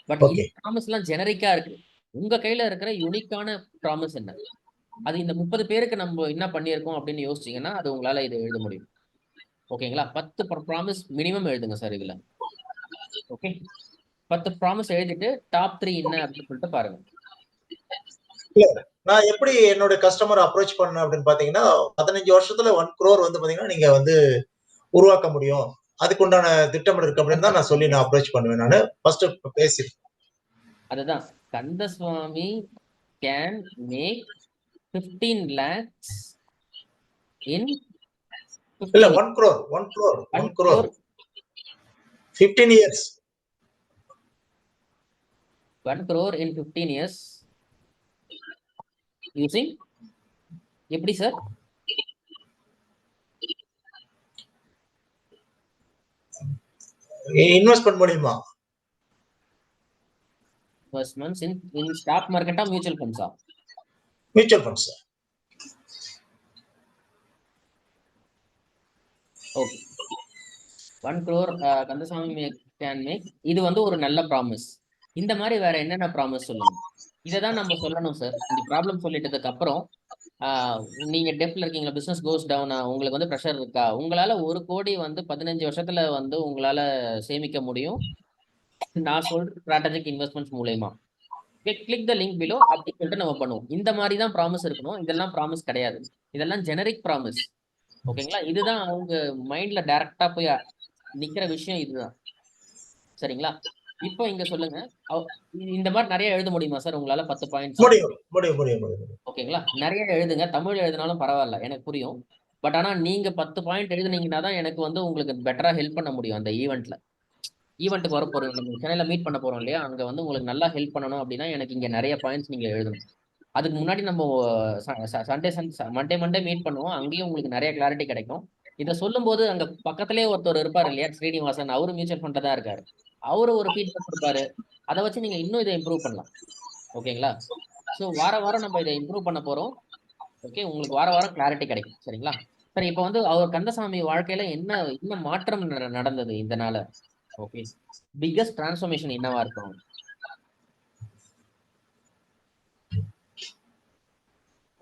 பட் இந்த ஓகே. ப்ராமிஸ்லாம் ஜெனரிக்கா இருக்கு. உங்க கையில இருக்கிற யூனிக்கான ப்ராமிஸ் என்ன? அது இந்த 30 பேருக்கு நம்ம என்ன பண்ணியிருக்கோம் அப்படின்னு யோசிச்சீங்கன்னா, அது உங்களால இத எழுத முடியும். ஓகேங்களா? 10 ப்ராமிஸ் மினிமம் எழுதுங்க சார் இதுல. ஓகே. 10 ப்ராமிஸ் எழுதிட்டு டாப் 3 என்ன அப்படின்னு சொல்லிட்டு பாருங்க. இல்ல நான் எப்படி என்னோட கஸ்டமர் அப்ரோச் பண்ணேன் அப்படின்னு பாத்தீங்கன்னா 15 வருஷத்துல 1 crore வந்து பாத்தீங்கன்னா நீங்க வந்து உருவாக்க முடியும். அதுக்கு உண்டான திட்டமிடல் இருக்கு அப்படின்னு தான் நான் சொல்லி நான் அப்ரோச் பண்ணுவேன் நானு. ஃபர்ஸ்ட் பேசி அதுதான் Kandaswamy can make 15 lakhs in இல்ல 15 1 crore 1 crore 1 1 crore crore 15 years 1 crore in 15 years using எப்படி சார்? இன்வெஸ்ட்மென்ட் மூலியமா இன்வெஸ்ட்மெண்ட்ஸ் இன் ஸ்டாக் மார்க்கெட்டா மியூச்சுவல் ஃபண்ட்ஸா? Mutual funds. Okay 1 crore Kandasamy can make. இது வந்து ஒரு நல்ல ப்ராமிஸ். இந்த மாதிரி வேற என்னென்ன ப்ராமிஸ் சொல்லுங்க. இதை தான் நம்ம சொல்லணும் சார். இந்த ப்ராப்ளம் சொல்லிட்டதுக்கு அப்புறம் நீங்க டெப்ல இருக்கீங்களா, பிசினஸ் கோஸ் டவுனா, உங்களுக்கு வந்து ப்ரெஷர் இருக்கா, உங்களால 1 கோடி வந்து 15 வருஷத்துல வந்து உங்களால சேமிக்க முடியும் நான் சொல்ற ஸ்ட்ராட்டஜிக் இன்வெஸ்ட்மெண்ட்ஸ் மூலயமா. கிளிக் த லிங்க் பிலோ அப்படின்னு சொல்லிட்டு நம்ம பண்ணுவோம். இந்த மாதிரி தான் ப்ராமிஸ் இருக்கணும். இதெல்லாம் ப்ராமிஸ் கிடையாது. இதெல்லாம் ஜெனரிக் ப்ராமிஸ். ஓகேங்களா? இதுதான் அவங்க மைண்ட்ல டைரக்டா போய் நிக்கிற விஷயம் இதுதான். சரிங்களா? இப்போ இங்க சொல்லுங்க. இந்த மாதிரி நிறைய எழுத முடியுமா சார் உங்களால 10 பாயிண்ட்ஸ்? முடியும் முடியும் முடியும் முடியும். ஓகேங்களா? நிறைய எழுதுங்க. தமிழ் எழுதினாலும் பரவாயில்ல, எனக்கு புரியும். பட் ஆனா நீங்க 10 பாயிண்ட் எழுதுனீங்கன்னா தான் எனக்கு வந்து உங்களுக்கு பெட்டரா ஹெல்ப் பண்ண முடியும் அந்த ஈவெண்ட்ல. ஈவெண்ட்டுக்கு வர போறோம், நம்ம சென்னையில மீட் பண்ண போறோம் இல்லையா, அங்க வந்து உங்களுக்கு நல்லா ஹெல்ப் பண்ணணும் அப்படின்னா எனக்கு இங்க நிறைய பாயிண்ட்ஸ் நீங்க எழுதணும். அதுக்கு முன்னாடி நம்ம மண்டே மீட் பண்ணுவோம். அங்கேயும் உங்களுக்கு நிறைய கிளாரிட்டி கிடைக்கும். இதை சொல்லும் போது அங்க பக்கத்திலே ஒருத்தர் இருப்பார் இல்லையா, ஸ்ரீனிவாசன், அவரு மியூச்சுவல் ஃபண்ட்ல தான் இருக்காரு. அவரு ஒரு ஃபீட்பேக் கொடுப்பாரு. அதை வச்சு நீங்க இன்னும் இதை இம்ப்ரூவ் பண்ணலாம். ஓகேங்களா? ஸோ வாரம் நம்ம இதை இம்ப்ரூவ் பண்ண போறோம். ஓகே, உங்களுக்கு வாரம் கிளாரிட்டி கிடைக்கும். சரிங்களா? சரி, இப்போ வந்து அவர் கந்தசாமி வாழ்க்கையில என்ன மாற்றம் நடந்தது இதனால? ஓகே, பிக்கஸ்ட் டிரான்ஸ்ஃபர்மேஷன் என்னவா இருக்கும்?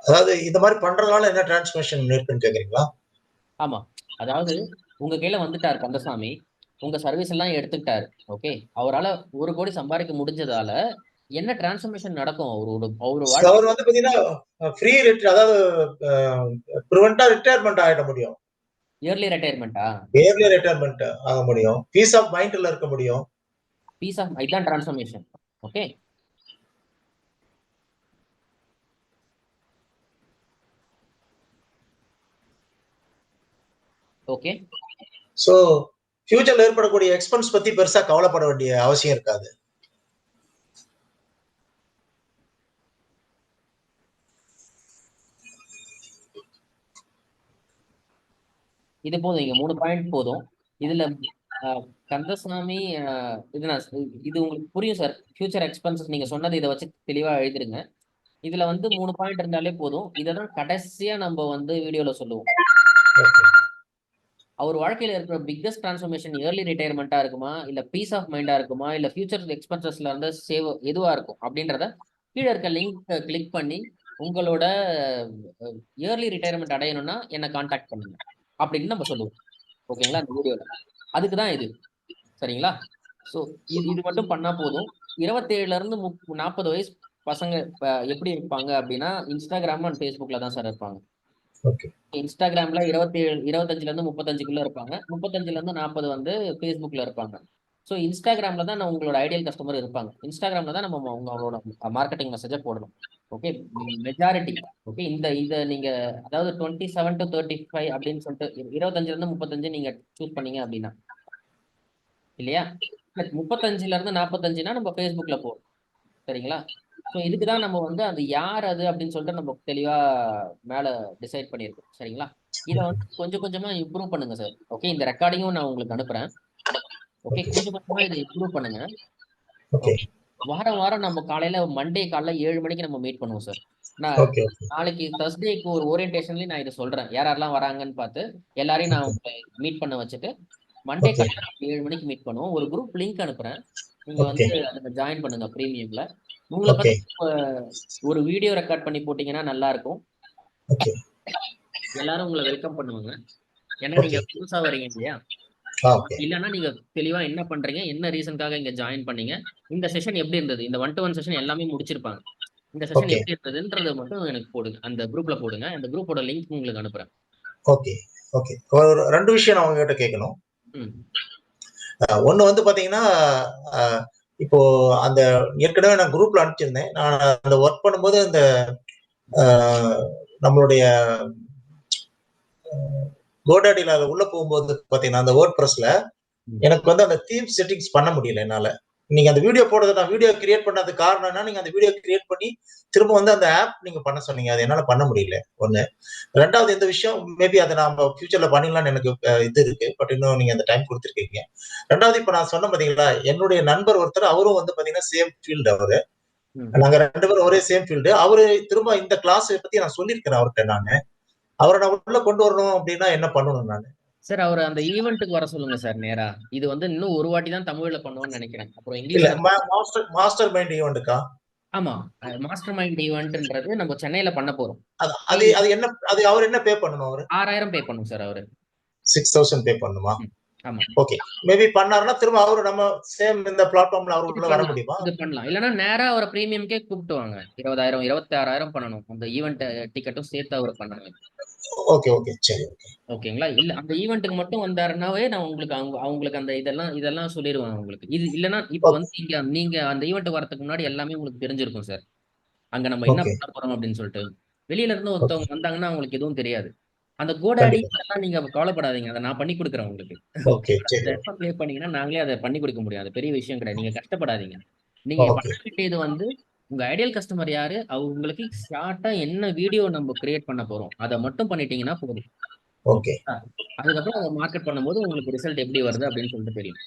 அதாவது இந்த மாதிரி பண்றதுனால என்ன டிரான்ஸ்ஃபர்மேஷன் இருக்குன்னு கேக்குறீங்களா? ஆமா, அதாவது உங்க கையில வந்துட்டாரு கந்தசாமி, உங்க சர்வீஸ் எல்லாம் எடுத்துக்கிட்டாரு. ஓகே, அவரால் 1 கோடி சம்பாதிக்க முடிஞ்சதால என்ன டிரான்ஸ்ஃபர்மேஷன் நடக்கும் அவரு வாழ்க்கை? அவர் வந்து பாத்தீங்கன்னா ஃப்ரீ அதாவது ப்ரிவெண்டா ரிட்டையர்மெண்ட் ஆயிட முடியும். இயர்லி ரிட்டையர்மெண்டா? இயர்லி ரிட்டையர்மெண்ட் ஆக முடியும். பீஸ் ஆஃப் மைண்ட்ல இருக்க முடியும். பீஸ் ஆஃப் இதுதான் டிரான்ஸ்ஃபர்மேஷன். Okay, okay. சோ ஃபியூச்சர்ல ஏற்படக்கூடிய எக்ஸ்பென்ஸ் பத்தி பெருசா கவலைப்பட வேண்டிய அவசியம் இருக்காது. இது போதும், இங்க 3 பாயிண்ட் போதும். இதுல கந்தசாமி இது உங்களுக்கு புரியும் சார். ஃபியூச்சர் எக்ஸ்பென்சஸ் நீங்க சொன்னது இதை வச்சு தெளிவா எழுதிருங்க. இதுல வந்து 3 பாயிண்ட் இருந்தாலே போதும். இதான் கடைசியா நம்ம வந்து வீடியோல சொல்லுவோம். அவர் வாழ்க்கையில இருக்கிற பிக்கஸ்ட் டிரான்ஸ்ஃபர்மேஷன் இயர்லி ரிட்டையர்மெண்டா இருக்குமா, இல்ல பீஸ் ஆஃப் மைண்டா இருக்குமா, இல்ல ஃபியூச்சர் எக்ஸ்பென்சஸ்ல இருந்து சேவ் எதுவா இருக்கும் அப்படின்றத கீழே இருக்க லிங்க் கிளிக் பண்ணி உங்களோட இயர்லி ரிட்டையர்மெண்ட் அடையணும்னா என்ன கான்டாக்ட் பண்ணுங்க அப்படின்னு நம்ம சொல்லுவோம். ஓகேங்களா? இந்த வீடியோல அதுக்கு தான் இது. சரிங்களா? ஸோ இது மட்டும் பண்ணா போதும். 27ல இருந்து 40 வயசு பசங்க எப்படி இருப்பாங்க அப்படின்னா இன்ஸ்டாகிராம் அண்ட் ஃபேஸ்புக்ல தான் சார் இருப்பாங்க. இன்ஸ்டாகிராம்ல 25ல இருந்து 35க்குள்ள இருப்பாங்க. 35ல இருந்து 40 வந்து ஃபேஸ்புக்ல இருப்பாங்க. ஸோ இன்ஸ்டாகிராம்ல தான் உங்களோட ஐடியல் கஸ்டமர் இருப்பாங்க. இன்ஸ்டாகிராம்ல தான் நம்ம உங்களோட மார்க்கெட்டிங் மெசேஜை போடணும். Okay, majority. ஓகே, இதை நீங்க அதாவது 27 to 35 அப்படின்னு சொல்லிட்டு 25ல இருந்து 35 நீங்க சூஸ் பண்ணீங்க அப்படின்னா இல்லையா, 35ல இருந்து 45னா நம்ம ஃபேஸ்புக்ல போறோம். சரிங்களா? ஸோ இதுக்கு தான் நம்ம வந்து அது யார் அது அப்படின்னு சொல்லிட்டு நம்ம தெளிவா மேல டிசைட் பண்ணியிருக்கோம். சரிங்களா? இதை வந்து கொஞ்சம் கொஞ்சமா இம்ப்ரூவ் பண்ணுங்க சார். ஓகே, இந்த ரெக்கார்டிங்கும் நான் உங்களுக்கு அனுப்புறேன். ஓகே, கொஞ்சம் கொஞ்சமா இதை இம்ப்ரூவ் பண்ணுங்க. ஓகே, வாரம் நம்ம மண்டே காலைல 7 மணிக்கு நம்ம மீட் பண்ணுவோம் சார். நான் நாளைக்கு தர்ஸ்டேக்கு ஒரு ஓரியன்டேஷன்லயும் நான் இதை சொல்றேன். யாரெல்லாம் வராங்கன்னு பார்த்து எல்லாரையும் நான் மீட் பண்ண வச்சுட்டு மண்டே காலைல 7 மணிக்கு மீட் பண்ணுவோம். ஒரு குரூப் லிங்க் அனுப்புறேன். நீங்க வந்து அதுல ஜாயின் பண்ணுங்க பிரீமியம்ல. உங்களை பத்தி ஒரு வீடியோ ரெக்கார்ட் பண்ணி போட்டீங்கன்னா நல்லா இருக்கும். எல்லாரும் உங்களை வெல்கம் பண்ணுவாங்க. ஏன்னா நீங்க புதுசா வரீங்க இல்லையா? இல்லைன்னா நீங்க தெளிவா என்ன பண்றீங்க, என்ன ரீசனுக்காக இங்க ஜாயின் பண்ணீங்க, இந்த செஷன் எப்படி இருந்தது, இந்த 1-to-1 செஷன் எல்லாமே முடிச்சிருப்பாங்க. இந்த செஷன் ஓகே எப்படி இருந்ததுன்றத மட்டும் எனக்கு போடுங்க. அந்த குரூப்ல போடுங்க. அந்த குரூப்போட லிங்க் உங்களுக்கு அனுப்புறேன். Okay okay. ஒரு 2 விஷயம் நான் உங்ககிட்ட கேட்கணும். ம். ஒண்ணு வந்து பாத்தீங்கன்னா, அ இப்போ அந்த ஏற்கனவே நான் குரூப்ல அனுப்பிச்சிருந்தேன். நான் அந்த ஒர்க் பண்ணும்போது அந்த அ நம்மளுடைய GoDaddyல அது உள்ள போகும்போது பாத்தீங்கன்னா, அந்த WordPressல ம். எனக்கு வந்து அந்த தீம் செட்டிங்ஸ் பண்ண முடியல என்னால. நீங்க அந்த வீடியோ போடுறத நான் வீடியோ கிரியேட் பண்ணதுக்கு காரணம் என்னன்னா, நீங்க அந்த வீடியோ கிரியேட் பண்ணி திரும்ப வந்து அந்த ஆப் நீங்க பண்ண சொன்னீங்க. அது என்னால பண்ண முடியல. 1. 2வது இந்த விஷயம் மேபி அத நாம ஃபியூச்சர்ல பண்ணிடலாம்னு எனக்கு இது இருக்கு. பட் இன்னும் நீங்க அந்த டைம் குடுத்துருக்கீங்க. 2வது இப்ப நான் சொன்னேன் பாத்தீங்களா, என்னுடைய நண்பர் ஒருத்தர் அவரும் வந்து பாத்தீங்கன்னா சேம் ஃபீல்டு அவரு. ம். நாங்க 2 பேரும் ஒரே சேம் ஃபீல்டு. அவரு திரும்ப இந்த கிளாஸ் பத்தி நான் சொல்லியிருக்கிறேன் அவர்ட்ட நானு. அவர நான் உள்ள கொண்டு வரணும் அப்டின்னா என்ன பண்ணணும் நானு? சார் அவர அந்த ஈவென்ட்க்கு வர சொல்லுங்க சார் நேரா. இது வந்து இன்னும் ஒரு வாட்டி தான் தமிழ்ல பண்ணுவோம்னு நெனைக்கிறேன். அப்புறம் இல்ல இங்கிலீஷ்ல மாஸ்டர் மைண்ட் ஈவென்ட்க்கா? ஆமா. மாஸ்டர் மைண்ட் ஈவென்ட்ன்றது நம்ம சென்னையில பண்ண போறோம். அது அது அது என்ன அது அவரு என்ன பே பண்ணணும் அவரு? 6,000 பே பண்ணணும் சார் அவரு. 6000 பே பண்ணணுமா? ம். ஆமா. ஓகே. மேபி பண்ணாருன்னா திரும்ப அவரு நம்ம சேம் இந்த பிளாட்ஃபார்ம்ல அவரு இது உள்ள வர பண்ணலாம். முடியுமா? இது பண்ணலாம். இல்லன்னா நேரா அவர பிரீமியம்க்கே கூப்ட்டு வாங்க. 20,000 26,000 பண்ணணும். அந்த ஈவென்ட் டிக்கெட்டும் சேர்த்து அவரு பண்ணணும். Okay, okay. சரி. ஓகே. ஓகேங்களா? இல்ல அந்த ஈவென்ட்க்கு மட்டும் வந்தாருன்னாவே நான் உங்களுக்கு அவங்களுக்கு அந்த இதெல்லாம் சொல்லிருவேன் உங்களுக்கு. இது இல்லன்னா இப்ப ஓக் வந்து நீங்க அந்த ஈவென்ட்க்கு வரதுக்கு முன்னாடி எல்லாமே உங்களுக்கு தெரிஞ்சிருக்கும் சார். அங்க நம்ம என்ன ஓகே, பண்ண போறோம் அப்படின்னு சொல்லிட்டு. வெளியில இருந்து ஓகே. ஒருத்தவங்க வந்தாங்கன்னா அவங்களுக்கு எதுவும் தெரியாது. அந்த GoDaddy கண்டிப்பா. இதெல்லாம் நீங்க கவலைப்படாதீங்க. அத நான் பண்ணி குடுக்குறேன் உங்களுக்கு. ஓகே. ஓகேங்களா? அந்த சரி. ஓகே. எஃபோர்ட் ப்ளே பண்ணீங்கன்னா, நாங்களே அத பண்ணி குடுக்க முடியும். அது பெரிய விஷயம் கிடையாது. நீங்க கஷ்டப்படாதீங்க. நீங்க ஓகே. பண்ண வேண்டியது வந்து, உங்க ஐடியல் கஸ்டமர் யாரு? அவங்களுக்கு ஷார்ட்டா என்ன வீடியோ நம்ம கிரியேட் பண்ண போறோம். அத மட்டும் பண்ணிட்டீங்கன்னா போதும். ஓகே. ஓகேங்களா? அதுக்கப்புறம் அத மார்க்கெட் பண்ணும்போது உங்களுக்கு ரிசல்ட் எப்படி வருது அப்படின்னு சொல்லிட்டு தெரியும்.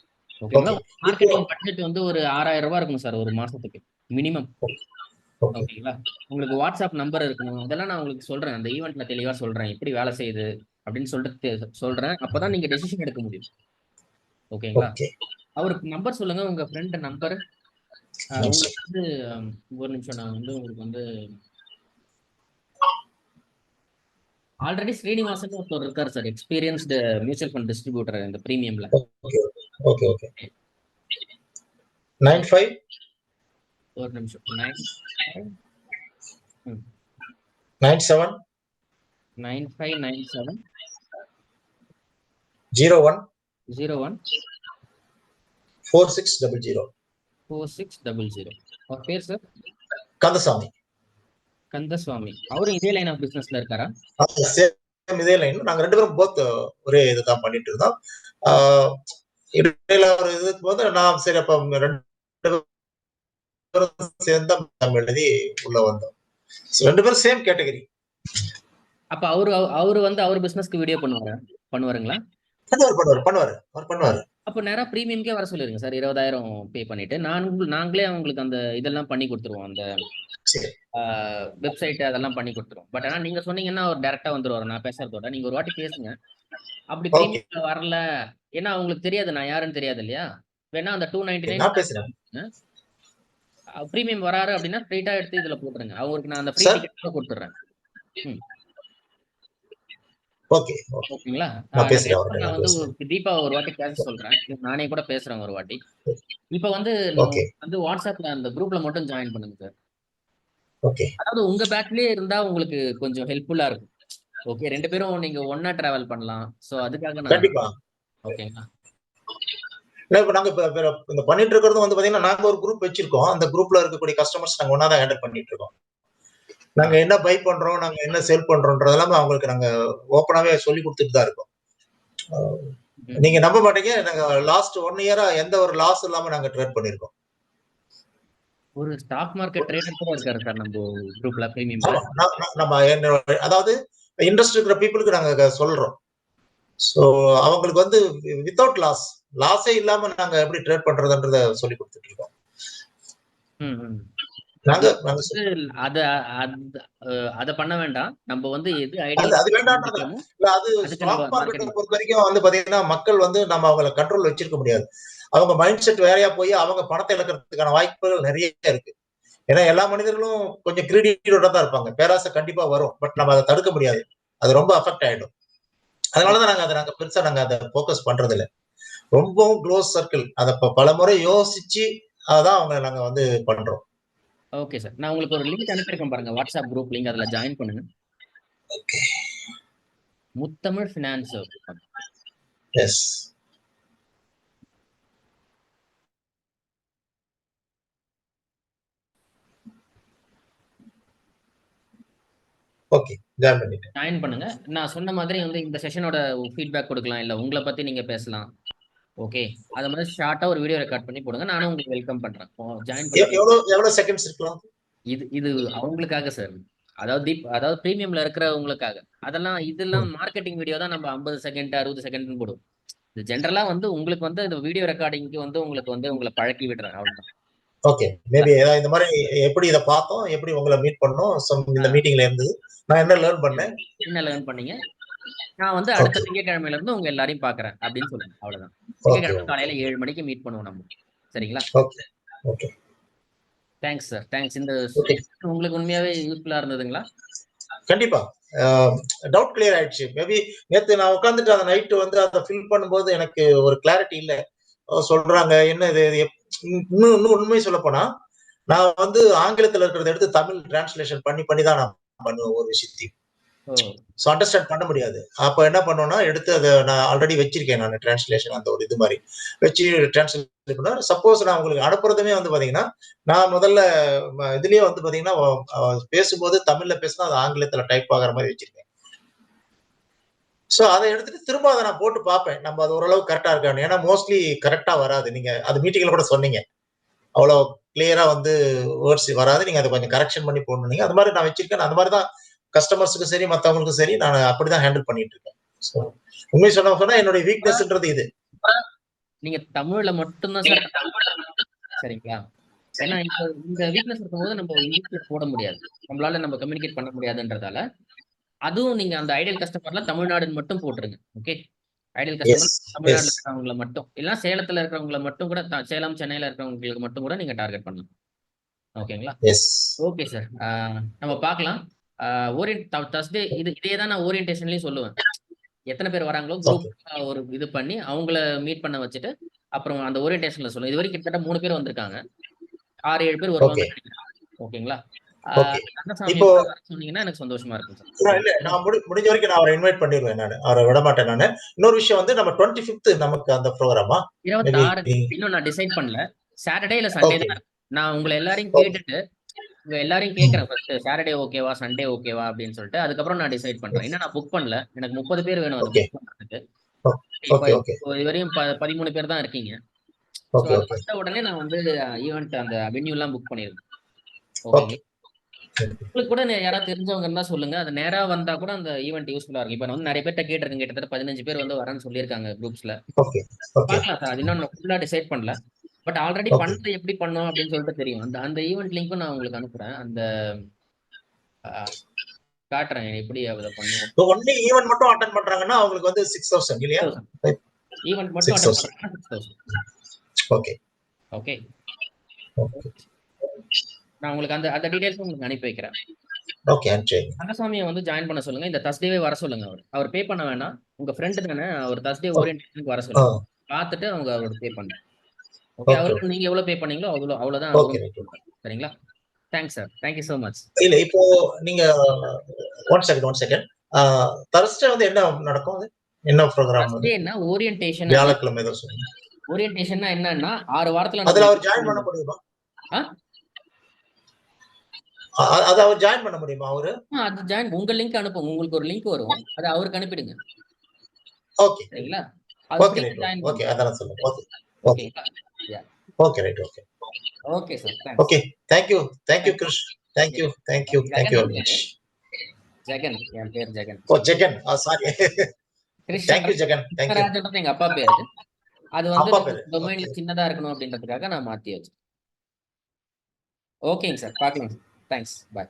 ஓகேங்களா? ஓகே. இப்போ மார்க்கெட்டிங் பட்ஜெட் வந்து ஒரு ரூ. 6,000 இருக்கும் சார் 1 மாசத்துக்கு. மினிமம். ஓகே. ஓகேங்களா? உங்களுக்கு WhatsApp நம்பர் இருக்கணும். அதெல்லாம் நான் உங்களுக்கு சொல்றேன். அந்த ஈவென்ட்ல தெளிவா சொல்றேன். எப்படி வேலை செய்யுது அப்படின்னு சொல்லிட்டு சொல்றேன். அப்பதான் நீங்க டெசிஷன் எடுக்க முடியும். ஓகேங்களா? ஓகே. அவருக்கு நம்பர் சொல்லுங்க. உங்க ஃப்ரெண்ட் நம்பர். ம். சரி. உங்களுக்கு வந்து ஒரு நிமிஷம் நான் வந்து உங்களுக்கு வந்து ஆல்ரெடி ஸ்ரீனிவாசன் ஒருத்தர் இருக்காரு sir. Experienced mutual fund distributor இந்த பிரீமியம்ல. ஓகே. Okay, okay. 95 ஒரு நிமிஷம். 97 9597 01 01 4600. 4600. அவர் பேர் சார்? கந்தசாமி. கந்தசுவாமி. அவரும் இதே லைன் ஆஃப் பிசினஸ்ல இருக்காரா? சேம் இதே லைன். நாங்க 2 பேரும் ஒரே இதுதான் பண்ணிட்டு இருந்தோம். ஆ இடையில ஒரு இதுக்கு போது நான் சரி அப்ப 2 பேரும் சேர்ந்து தான் எக்ஸாம் எழுதி உள்ள வந்தோம். 2 பேரும் சேம் கேட்டகரி. அப்ப அவரு வந்து அவர் பிசினஸ்க்கு வீடியோ பண்ணுவாருங்களா? பண்ணுவாரு. அவர் பண்ணுவாரு. அப்ப நேரா பிரீமியம்க்கே வர சொல்லிருங்க சார். 20,000 பே பண்ணிட்டு. நாங்களே அவங்களுக்கு அந்த இதெல்லாம் பண்ணி குடுத்துருவோம். அந்த சரி. வெப்சைட் அதெல்லாம் பண்ணி குடுத்துருவோம். பட் ஆனா நீங்க சொன்னீங்கன்னா அவர் டைரக்ட்டா வந்துருவாரு. நான் பேசுறதோட. நீங்க ஒரு வாட்டி பேசுங்க. அப்படி ஓகே. பிரீமியம்ல வரல. ஏன்னா அவங்களுக்கு தெரியாது நான் யாருன்னு தெரியாது இல்லையா? வேணா அந்த 299 நான் பேசுறேன். பிரீமியம் வராரு அப்படின்னா ஸ்ட்ரெயிட்டா எடுத்து இதுல போட்டுருங்க. அவருக்கு நான் அந்த ஃப்ரீ சார். டிக்கெட் கூட குடுத்துடுறேன். ம். ஓகே. ஓகே. ஓகேங்களா? நான் நான் பேசுறேன் கண்டிப்பா அவர்ட்ட நான் நான் வந்து பேசுறேன். தீபாவ ஒரு வாட்டி பேச சொல்றேன். நானே கூட பேசுறேன் ஒரு வாட்டி. இப்ப வந்து நம்ம ஓகே. வந்து WhatsAppல அந்த குரூப்ல மட்டும் ஜாயின் பண்ணுங்க சார். ஓகே. அதாவது உங்க பேட்ச்லயே இருந்தா உங்களுக்கு கொஞ்சம் ஹெல்ப்ஃபுல்லா இருக்கும். ஓகே 2 பேரும் நீங்க ஒண்ணா டிராவல் பண்ணலாம். சோ அதுக்காக நான் கண்டிப்பா. ஓகேங்களா? இல்ல இப்ப நாங்க இப்ப இந்த பண்ணிட்டு இருக்கிறதும் வந்து பாத்தீங்கன்னா, நாங்க ஒரு குரூப் வச்சிருக்கோம். அந்த குரூப்ல இருக்கக்கூடிய கஸ்டமர்ஸ் நாங்க ஒண்ணா தான் ஹேண்டில் பண்ணிட்டு இருக்கோம். ஆ. நாங்க என்ன பை பண்றோம், நாங்க என்ன சேல் பண்றோம்ன்றது எல்லாமே அவங்களுக்கு நாங்க ஓப்பனாவே சொல்லிக் குடுத்துட்டு தான் இருக்கோம். அ ம். நீங்க நம்ப மாட்டீங்க. நாங்க லாஸ்ட் 1 இயரா எந்த ஒரு லாஸ் இல்லாம நாங்க ட்ரேட் பண்ணியிருக்கோம். ஒரு ஸ்டாக் மார்க்கெட் ட்ரேடர் கூட இருக்காரு சார் நம்ப குரூப்ல பிரீமியம்ல. ஆமா. நம்ம அதாவது இன்ட்ரெஸ்ட் இருக்கிற பீப்பிளுக்கு நாங்க சொல்றோம். சோ அவங்களுக்கு வந்து வித்தவுட் லாஸே இல்லாம நாங்க எப்படி ட்ரேட் பண்றதுன்றத சொல்லிக் குடுத்துட்டு இருக்கோம். ம், ம். நாங்க நம்ம நாங்க வந்து அத அத அத பண்ண வேண்டாம். நம்ம வந்து எது அது ஐடியல் அது கஸ்டமர் வேண்டான்றதில்ல. நினைக்கிறோமோ, இல்ல அது அதுக்கு நம்ம ஸ்டாக் மார்க்கெட்ட மார்க்கெட்டிங் பொறுத்தவரைக்கும் வந்து பாத்தீங்கன்னா, மக்கள் வந்து நம்ம அவங்கள கண்ட்ரோல்ல வச்சிருக்க முடியாது. அவங்க மைண்ட் செட் வேறையா போய் அவங்க பணத்த இழக்கிறதுக்கான வாய்ப்புகள் நெறைய இருக்கு. ஏன்னா எல்லா மனிதர்களும் கொஞ்சம் கிரீடியோட தான் இருப்பாங்க. பேராசை கண்டிப்பா வரும். பட் நம்ம அத தடுக்க முடியாது. அது ரொம்ப அஃபெக்ட் ஆயிடும். அதனால தான் நாங்க பெருசா அத ஃபோக்கஸ் பண்றதில்ல. ரொம்பவும் க்ளோஸ் சர்க்கிள். அத பலமுறை யோசிச்சு அதான் அவங்க நாங்க வந்து பண்றோம். Okay sir. நான் உங்களுக்கு ஒரு லிங்க் அனுப்பியிருக்கேன் பாருங்க. WhatsApp group link. அதுல ஜாயின் பண்ணுங்க. ஓகே. முத்தமிழ் ஃபினான்ஸ். எஸ். ஓகே. ஜாயின் பண்ணிட்டேன். ஜாயின் பண்ணுங்க. நான் சொன்ன மாதிரி வந்து இந்த செஷனோட ஃபீட்பேக் குடுக்கலாம். இல்ல உங்கள பத்தி நீங்க பேசலாம். ஓகே. அத மாதிரி ஷார்ட்டா ஒரு வீடியோ ரெக்கார்ட் பண்ணி போடுங்க. நானும் உங்களுக்கு வெல்கம் பண்றேன். ஜாயின் பண்ணி எவ்வளவு செகண்ட்ஸ் இருக்கலாம்? இது அவங்களுக்காக சார். அதாவது பிரீமியம்ல இருக்கிறவங்களுக்காக. இதெல்லாம் மார்க்கெட்டிங் வீடியோ தான் நம்ம 50 செகண்ட், 60 செகண்ட்னு போடுவோம். இது ஜெனரலா வந்து உங்களுக்கு வந்து இந்த வீடியோ ரெக்கார்டிங்க்கு வந்து உங்களுக்கு வந்து உங்கள பழக்கி விடுறேன். அவ்வளவுதான். ஓகே. மேபி இந்த மாதிரி எப்படி இத பார்த்தோம், எப்படி உங்கள மீட் பண்ணோம், இந்த மீட்டிங்ல இருந்தது. நான் என்ன லேர்ன் பண்ணேன்? என்ன லேர்ன் பண்ணீங்க? நான் வந்து அடுத்த திங்கட்கிழமையில இருந்து உங்க எல்லாரையும் பார்க்கறேன் அப்படின்னு சொல்லுங்க. அவ்வளவுதான். திங்கட்கிழமை காலையில 7 மணிக்கு மீட் பண்ணுவோம் நம்ம. சரிங்களா? Okay. Okay. Thanks sir. Thanks. இந்த உங்களுக்கு உண்மையாவே யூஸ்ஃபுல்லா இருந்ததுங்களா? கண்டிப்பா. டவுட் கிளியர் ஆயிடுச்சு. மேபி நேத்து நான் உட்கார்ந்துட்டு அந்த நைட் வந்து அத ஃபில் பண்ணும்போது எனக்கு ஒரு கிளாரிட்டி இல்ல. சொல்றாங்க என்ன இது இன்னும் உண்மை சொல்லப்போனா, நான் வந்து ஆங்கிலத்துல இருக்கிறத எடுத்து தமிழ் டிரான்ஸ்லேஷன் பண்ணி தான் நான் பண்ணுவேன் ஒரு விஷயத்தையும். சோ அண்டர்ஸ்டாண்ட் பண்ண முடியாது. அப்ப என்ன பண்ணுவேன்னா, எடுத்து அத நான் ஆல்ரெடி வச்சிருக்கேன் நானு டிரான்ஸ்லேஷன் அந்த ஒரு இது மாரி. வச்சு டிரான்ஸ்லேட் பண்ணா, சப்போஸ் நான் உங்களுக்கு அனுப்புறதுமே வந்து பாத்தீங்கன்னா, நான் முதல்ல இதுலயே வந்து பாத்தீங்கன்னா, பேசும்போது தமிழ்ல பேசினா அது ஆங்கிலத்துல டைப் ஆகுற மாரி வச்சிருக்கேன். சோ அத எடுத்துட்டு திரும்ப அத நான் போட்டு பார்ப்பேன். நம்ம அது ஓரளவு கரெக்ட்டா இருக்கான்னு. ஏன்னா மோஸ்ட்லி கரெக்ட்டா வராது. நீங்க அது மீட்டிங்ல கூட சொன்னீங்க. அவ்வளோ கிளியரா வந்து வேர்ட்ஸ் வராது. நீங்க அத கொஞ்சம் கரெக்ஷன் பண்ணி போடணும்னீங்க. அது மாரி நான் வச்சிருக்கேன். அந்த மாரி தான் கஸ்டமர்ஸ்க்கும் சரி, மத்தவங்களுக்கும் சரி, நான் அப்படிதான் ஹேண்டில் பண்ணிட்டு இருக்கேன். சோ உண்மைய சொன்னா என்னுடைய வீக்னஸ்ன்றது இது. நீங்க தமிழ்ல மட்டும் தான் சார். சரிங்களா? ஏன்னா இந்த வீக்னஸ் இருக்கும்போது நம்ம இங்கிலீஷ்ல போட முடியாது. நம்மளால நம்ம கம்யூனிகேட் பண்ண முடியாதுன்றதால, அதுவும் நீங்க அந்த ஐடியல் கஸ்டமர்ல தமிழ்நாடுன்னு மட்டும் போட்டுருங்க. ஓகே. Ideal yes. கஸ்டமர் தமிழ்நாட்டுல எஸ். இருக்கிறவங்கள மட்டும். இல்ல சேலத்துல இருக்கிறவங்கள மட்டும் கூட சேலம், சென்னையில இருக்கிறவங்களுக்கு மட்டும் கூட நீங்க டார்கெட் பண்ணலாம். ஓகேங்களா? எஸ். Okay sir. நம்ம பார்க்கலாம். தர்ஸ்டே இதே தான் நான் ஓரியன்டேஷன்லயும் சொல்லுவேன். எத்தனை பேர் வராங்களோ குரூப் ஒரு இது பண்ணி அவங்கள மீட் பண்ண வச்சுட்டு, அப்புறம் அந்த ஓரியன்டேஷன்ல சொல்லுவேன். இதுவரைக்கும் கிட்டத்தட்ட 3 பேர் வந்திருக்காங்க. 6, 7 பேர் வருவாங்க. ஓகேங்களா? கந்தசாமி இப்போ சொன்னீங்கன்னா எனக்கு சந்தோஷமா இருக்கும் சார். இல்ல நான் முடிஞ்ச வரைக்கும் நான் அவரை இன்வைட் பண்ணிடுவேன் நானு. அவரை விட மாட்டேன் நானு. இன்னொரு விஷயம் வந்து நம்ம 25th நமக்கு அந்த ப்ரோகிராமா? 26 இன்னும் நான் டிசைட் பண்ணல. சாட்டர்டே இல்ல சண்டே தான். நான் உங்கள எல்லாரையும் கேட்டுட்டு உங்க எல்லாரையும் கேட்கிறேன் ஃபர்ஸ்ட். சாட்டர்டே ஓகேவா, சண்டே ஓகேவா அப்படின்னு சொல்லிட்டு அதுக்கப்புறம் நான் டிசைட் பண்றேன். இன்னும் நான் புக் பண்ணல. எனக்கு 30 பேர் வேணும் அது புக் பண்றதுக்கு. இப்போ இதுவரையும் 13 பேர் தான் இருக்கீங்க. சோ அது வந்த உடனே நான் வந்து ஈவென்ட் அந்த வென்யூ எல்லாம் புக் பண்ணிருக்கேன். ஓகே. உங்களுக்கு கூட யாராவது தெரிஞ்சவங்க இருந்தா சொல்லுங்க. அது நேரா வந்தா கூட அந்த ஈவென்ட் யூஸ்ஃபுல்லா இருக்கும். இப்ப நான் வந்து நிறைய பேர்ட்ட கேட்டிருக்கேன். கிட்டத்தட்ட 15 பேர் வந்து வரேன்னு சொல்லியிருக்காங்க குரூப்ஸ்ல. பார்க்கலாம் சார். அது இன்னும் ஃபுல்லா டிசைட் பண்ணல. பட் ஆல்ரெடி பண்ணது எப்படி பண்ணோம் அப்படின்னு சொல்லிட்டு தெரியும். அந்த அந்த ஈவென்ட் லிங்க்கும் நான் உங்களுக்கு அனுப்புறேன். அந்த காட்டுறேன் எப்படி அத பண்ணுவோம். இப்போ ஒன்லி ஈவென்ட் மட்டும் அட்டெண்ட் பண்றாங்கன்னா அவங்களுக்கு வந்து 6000 இல்லையா? ஈவென்ட் மட்டும் அட்டெண்ட் பண்றாங்கன்னா 6000. ஓகே. ஓகே. நான் உங்களுக்கு அந்த அந்த டீடைல்ஸ் உங்களுக்கு அனுப்பி வைக்கிறேன். ஓகே. கந்தசாமியை வந்து ஜாயின் பண்ண சொல்லுங்க. இந்த தர்ஸ்டேவே வர சொல்லுங்க. அவர் பே பண்ண வேணாம். உங்க ஃப்ரெண்ட் தானே, அவர் தர்ஸ்டே ஓரியன்டேஷனுக்கு வர சொல்லுங்க. பார்த்துட்டு அவங்க அவர் பே பண்ணுங்க. ஓகே. அவருக்கு நீங்க எவ்வளவு பே பண்ணீங்களோ அவ்வளவுதான். சரிங்களா? Thanks sir. Thank you so much. இல்ல இப்போ நீங்க ஒன் செகண்ட். தர்ஸ்டே வந்து என்ன நடக்கும்? அது என்ன ப்ரோகிராம்? தர்ஸ்டேனா ஓரியன்டேஷன். வியாழக்கிழமை ஏதோ சொன்னீங்க. ஓரியன்டேஷன்னா என்னன்னா 6 வாரத்துல அதுல அவர் ஜாயின் பண்ண முடியுமா? அது அவர் ஜாயின் பண்ண முடியுமா அவரு? அது ஜாயின் உங்க லிங்க் அனுப்புங்க. உங்களுக்கு ஒரு லிங்க் வரும். அத அவருக்கு அனுப்பிடுங்க. ஓகே. சரிங்களா? ஓகே. ஓகே. அதெல்லாம் சொல்லுங்க. Okay. Okay. Okay. Right. Okay. Okay sir. Thanks. Okay. Thank you Krish. Thank you very much. Jagan. என் பேர் Jagan. Jagan. Sorry. Thank you Jagan. Thank you. Rajan எங்க அப்பா பேரு. அது வந்து டொமைன்ல சின்னதா இருக்கணும் அப்படின்றதுக்காக நான் மாத்தியாச்சு. ஓகேங்க சார். பார்க்கலாம். தேங்க்ஸ். பை.